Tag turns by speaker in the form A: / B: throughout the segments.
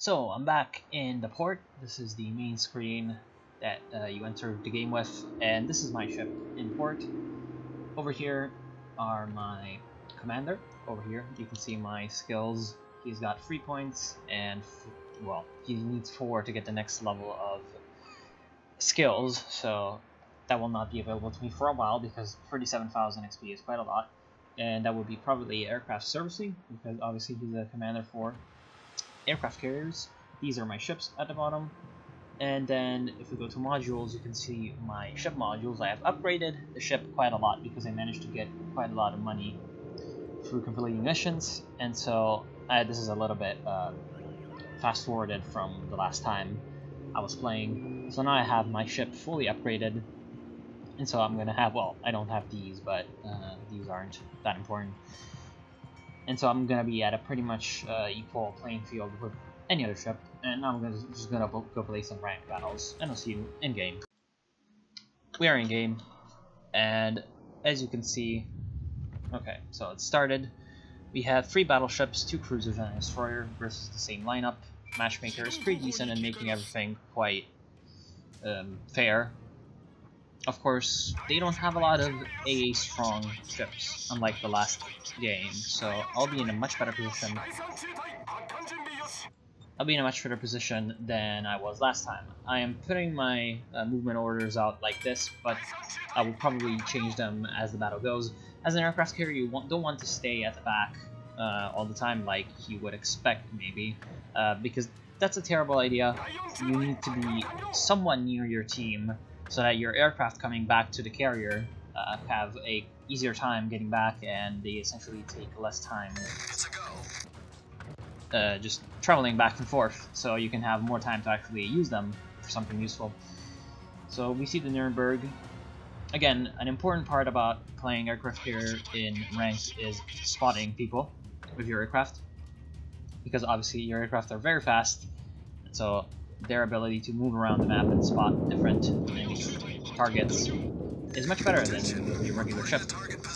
A: So I'm back in the port. This is the main screen that you enter the game with, and this is my ship in port. Over here are my commander. Over here you can see my skills. He's got 3 points, and well, he needs 4 to get the next level of skills, so that will not be available to me for a while because 37,000 XP is quite a lot. And that would be probably aircraft servicing, because obviously he's a commander for aircraft carriers. These are my ships at the bottom. And then if we go to modules, you can see my ship modules. I have upgraded the ship quite a lot because I managed to get quite a lot of money through completing missions. And so this is a little bit fast forwarded from the last time I was playing. So now I have my ship fully upgraded. And so I'm gonna have, well, I don't have these, but these aren't that important. And so I'm gonna be at a pretty much equal playing field with any other ship, and I'm just gonna go play some ranked battles, and I'll see you in game. We are in game, and as you can see, okay, so it started. We have 3 battleships, 2 cruisers, and a destroyer versus the same lineup. Matchmaker is pretty decent in making everything quite fair. Of course, they don't have a lot of AA strong ships, unlike the last game, so I'll be in a much better position. Than I was last time. I am putting my movement orders out like this, but I will probably change them as the battle goes. As an aircraft carrier, you don't want to stay at the back all the time like you would expect, maybe, because that's a terrible idea. You need to be somewhat near your team, so that your aircraft coming back to the carrier have a easier time getting back, and they essentially take less time just traveling back and forth, so you can have more time to actually use them for something useful. So we see the Nuremberg. Again, an important part about playing aircraft carrier in ranked is spotting people with your aircraft, because obviously your aircraft are very fast, so their ability to move around the map and spot different targets is much better than with your regular ship.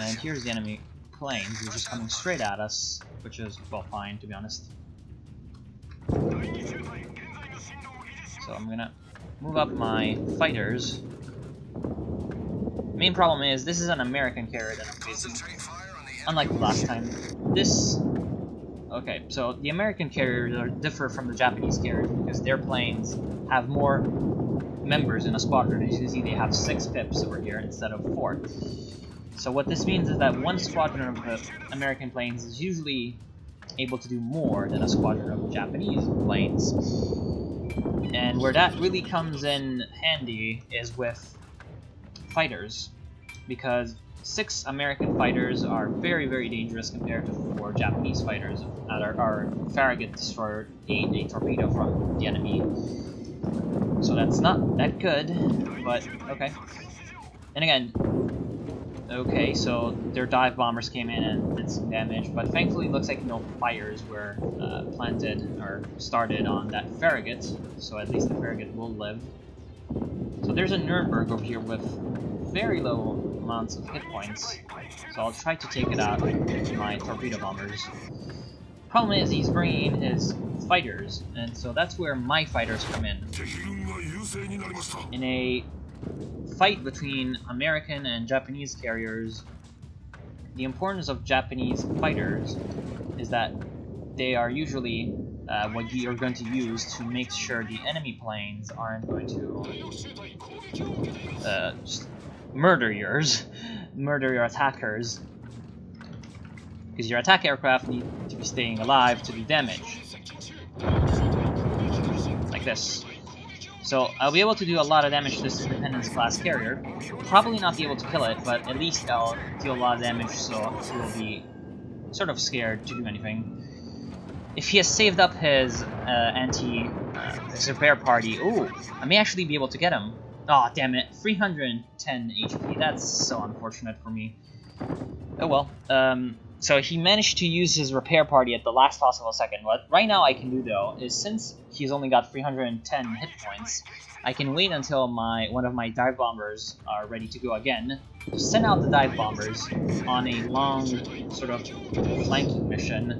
A: And here's the enemy planes, who are just coming straight at us, which is, well, fine, to be honest. So I'm gonna move up my fighters. Main problem is, this is an American carrier that I'm facing, unlike the last time. Okay, so the American carriers differ from the Japanese carriers because their planes have more members in a squadron. As you can see, they have 6 pips over here instead of 4. So what this means is that one squadron of the American planes is usually able to do more than a squadron of Japanese planes. And where that really comes in handy is with fighters, because 6 American fighters are very, very dangerous compared to 4 Japanese fighters that are Farragut destroyer gained a torpedo from the enemy. So that's not that good, but okay. And again, okay, so their dive bombers came in and did some damage, but thankfully it looks like no fires were planted or started on that Farragut, so at least the Farragut will live. So there's a Nuremberg over here with very low amounts of hit points, so I'll try to take it out with my torpedo bombers. Problem is, he's bringing his fighters, and so that's where my fighters come in. In a fight between American and Japanese carriers, the importance of Japanese fighters is that they are usually what you're going to use to make sure the enemy planes aren't going to just murder your attackers, because your attack aircraft need to be staying alive to be damaged, like this. So I'll be able to do a lot of damage to this Independence class carrier. Probably not be able to kill it, but at least I'll deal a lot of damage, so it will be sort of scared to do anything. If he has saved up his his repair party, ooh, I may actually be able to get him. Aw, oh, damn it, 310 HP, that's so unfortunate for me. Oh well, so he managed to use his repair party at the last possible second. What right now I can do, though, is since he's only got 310 hit points, I can wait until one of my dive bombers are ready to go again, to send out the dive bombers on a long sort of flanking mission,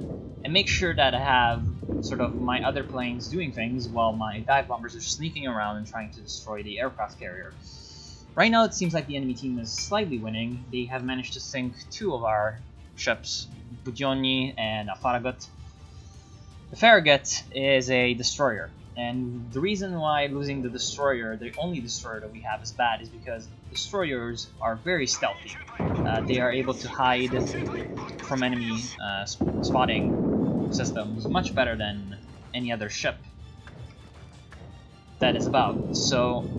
A: and make sure that I have sort of my other planes doing things while my dive bombers are sneaking around and trying to destroy the aircraft carrier. Right now it seems like the enemy team is slightly winning. They have managed to sink 2 of our ships, Bugioni and Farragut. The Farragut is a destroyer, and the reason why losing the destroyer, the only destroyer that we have, is bad is because destroyers are very stealthy. They are able to hide from enemy spotting systems much better than any other ship that is about. So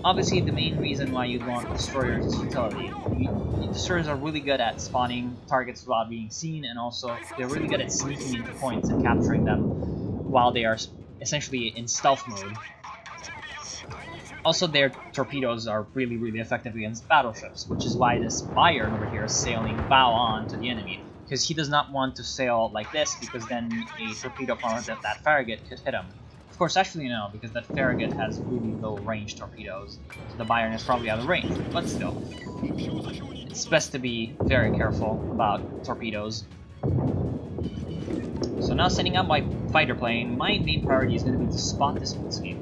A: obviously the main reason why you'd want destroyers is utility. Destroyers are really good at spotting targets without being seen, and also they're really good at sneaking into points and capturing them while they are essentially in stealth mode. Also, their torpedoes are really, really effective against battleships, which is why this Bayern over here is sailing bow on to the enemy, because he does not want to sail like this, because then a torpedo from that Farragut could hit him. Of course, actually no, because that Farragut has really low range torpedoes, so the Bayern is probably out of range, but still. It's best to be very careful about torpedoes. So now setting up my fighter plane, my main priority is going to be to spot this Mutsuki.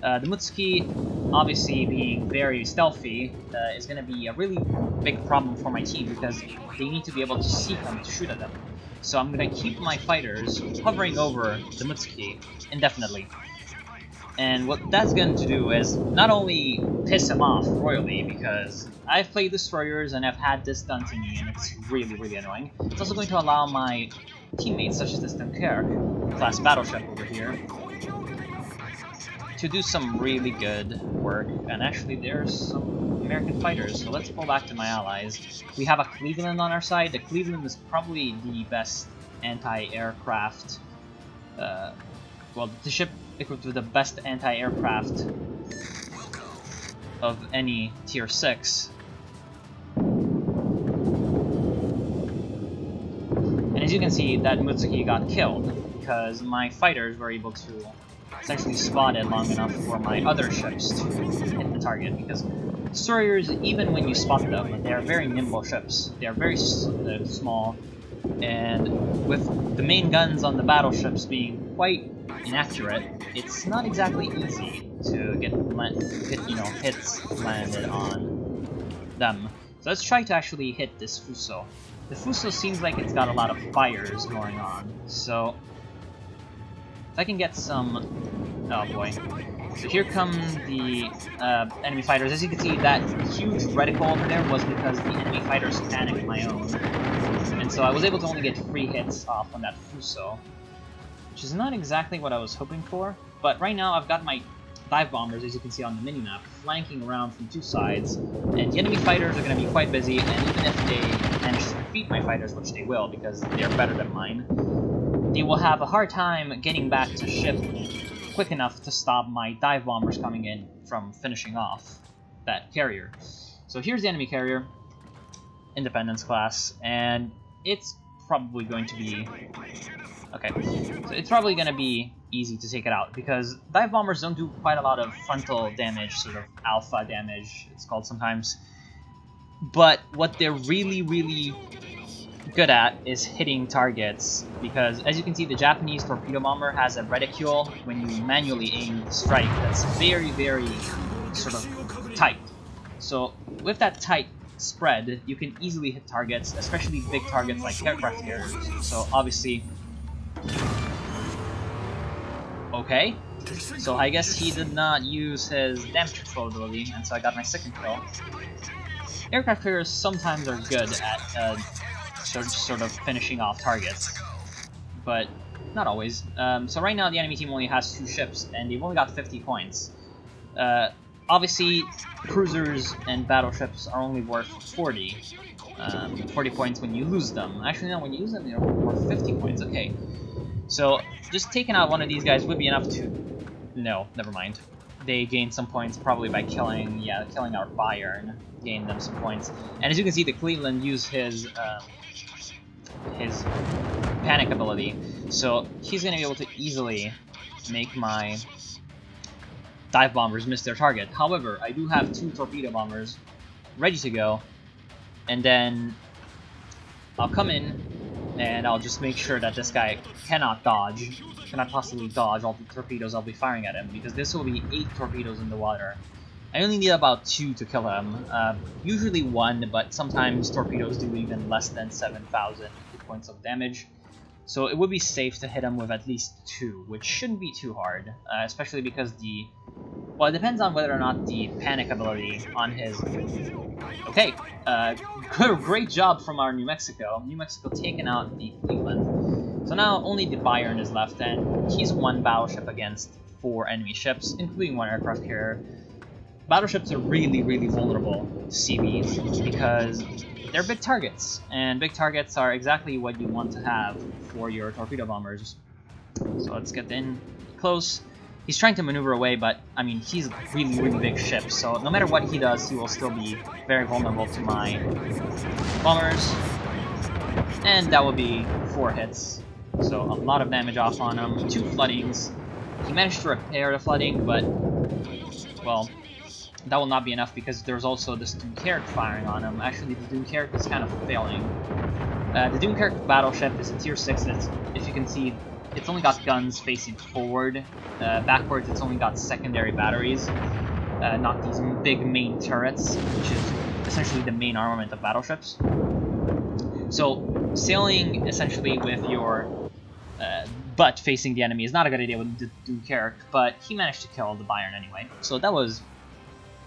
A: The Mutsuki, obviously being very stealthy, is going to be a really big problem for my team because they need to be able to see them to shoot at them. So I'm going to keep my fighters hovering over the Mutsuki indefinitely. And what that's going to do is not only piss him off royally, because I've played destroyers and I've had this done to me and it's really, really annoying. It's also going to allow my teammates, such as this Dunkirk class battleship over here, to do some really good work. And actually there's some American fighters, so let's pull back to my allies. We have a Cleveland on our side. The Cleveland is probably the best anti-aircraft, well, the ship equipped with the best anti-aircraft of any tier 6. And as you can see, that Mutsuki got killed because my fighters were able to essentially spot it long enough for my other ships to hit the target, because destroyers, even when you spot them, they are very nimble ships. They are very small, and with the main guns on the battleships being quite inaccurate, it's not exactly easy to get hits landed on them. So let's try to actually hit this Fuso. The Fuso seems like it's got a lot of fires going on, so if I can get some... oh boy. So here come the enemy fighters. As you can see, that huge reticle over there was because the enemy fighters panicked my own. And so I was able to only get 3 hits off on that Fuso, which is not exactly what I was hoping for. But right now I've got my dive bombers, as you can see on the minimap, flanking around from 2 sides. And the enemy fighters are going to be quite busy, and even if they manage to defeat my fighters, which they will because they're better than mine, they will have a hard time getting back to ship quick enough to stop my dive bombers coming in from finishing off that carrier. So here's the enemy carrier, Independence class, and it's probably going to be... okay, so it's probably going to be easy to take it out, because dive bombers don't do quite a lot of frontal damage, sort of alpha damage, it's called sometimes. But what they're really, really good at is hitting targets, because as you can see, the Japanese torpedo bomber has a reticule when you manually aim the strike that's very, very sort of tight. So with that tight spread, you can easily hit targets, especially big targets like aircraft carriers. So obviously... okay, so I guess he did not use his damage control ability, and so I got my 2nd kill. Aircraft carriers sometimes are good at sort of finishing off targets, but not always. So right now the enemy team only has 2 ships, and they've only got 50 points. Obviously, cruisers and battleships are only worth 40. 40 points when you lose them. Actually, no, when you lose them, they're worth 50 points. Okay. So, just taking out one of these guys would be enough to... no, never mind. They gained some points probably by killing our Bayern. Gained them some points. And as you can see, the Cleveland used his panic ability. So, he's going to be able to easily make my dive bombers miss their target. However, I do have 2 torpedo bombers ready to go. And then I'll come in and I'll just make sure that this guy cannot possibly dodge all the torpedoes I'll be firing at him, because this will be 8 torpedoes in the water. I only need about 2 to kill him, usually 1, but sometimes torpedoes do even less than 7,000 points of damage. So it would be safe to hit him with at least 2, which shouldn't be too hard, especially because well, it depends on whether or not the panic ability on his... Okay, great job from our New Mexico. New Mexico taking out the Cleveland. So now only the Bayern is left, and he's 1 battleship against 4 enemy ships, including 1 aircraft carrier. Battleships are really, really vulnerable to CBs because they're big targets, and big targets are exactly what you want to have for your torpedo bombers. So let's get in close. He's trying to maneuver away, but I mean, he's a really, really big ship, so no matter what he does, he will still be very vulnerable to my bombers. And that will be 4 hits, so a lot of damage off on him. 2 floodings. He managed to repair the flooding, but, well, that will not be enough because there's also this Dunkirk firing on him. Actually, the Dunkirk is kind of failing. The Dunkirk battleship is a tier 6. If you can see, it's only got guns facing forward. Backwards, it's only got secondary batteries, not these big main turrets, which is essentially the main armament of battleships. So, sailing essentially with your butt facing the enemy is not a good idea with the Dunkirk, but he managed to kill the Bayern anyway. So that was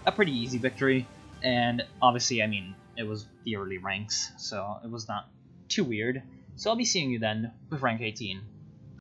A: a pretty easy victory, and obviously, I mean, it was the early ranks, so it was not too weird. So I'll be seeing you then with rank 18.